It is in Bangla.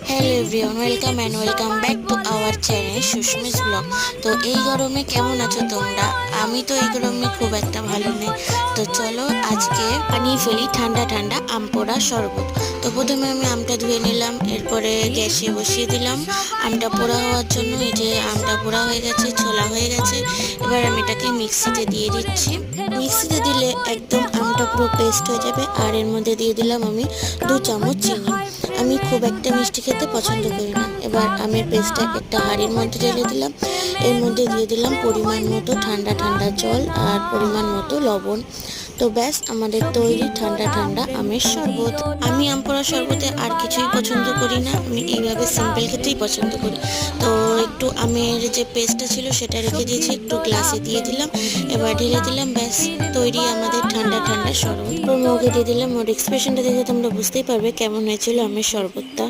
Hello everyone, welcome back to our channel Susmi's blog. তো এই গরমে কেমন আছো তোমরা? আমি তো এই গরমে খুব একটা ভালো নেই। তো চলো আজকে বানিয়ে ফেলি ঠান্ডা ঠান্ডা আম পোড়া শরবত। তো প্রথমে আমি আমটা ধুয়ে নিলাম, এরপরে গ্যাসে বসিয়ে দিলাম আমটা পোড়া হওয়ার জন্য। এই যে আমটা পোড়া হয়ে গেছে, ছোলা হয়ে গেছে। এবার আমি এটাকে মিক্সিতে দিয়ে দিচ্ছি। মিক্সিতে দিলে একদম আমটা পুরো পেস্ট হয়ে যাবে। আর এর মধ্যে দিয়ে দিলাম আমি 2 চামচ চিনি। আমি খুব একটা মিষ্টি খেতে পছন্দ করি না। এবার আমের পেস্টটা একটা হাঁড়ির মধ্যে ঢেলে দিলাম। এর মধ্যে দিয়ে দিলাম পরিমাণ মতো ঠান্ডা ঠান্ডা জল আর পরিমাণ মতো লবণ। তো ব্যাস, আমাদের তৈরি ঠান্ডা ঠান্ডা আমের শরবত। আমি আম পোড়া শরবতে আর কিছুই পছন্দ করি না, আমি এইভাবে সিম্পল খেতেই পছন্দ করি। তো একটু আমের যে পেস্টটা ছিল সেটা রেখে দিয়েছি, একটু গ্লাসে দিয়ে দিলাম। এবার ঢেলে দিলাম, ব্যাস তৈরি আমাদের ঠান্ডা ঠান্ডা শরবত। মগে দিয়ে দিলাম। ওর এক্সপ্রেশনটা দেখে তোমরা বুঝতেই পারবে কেমন হয়েছিল আমের শরবতটা।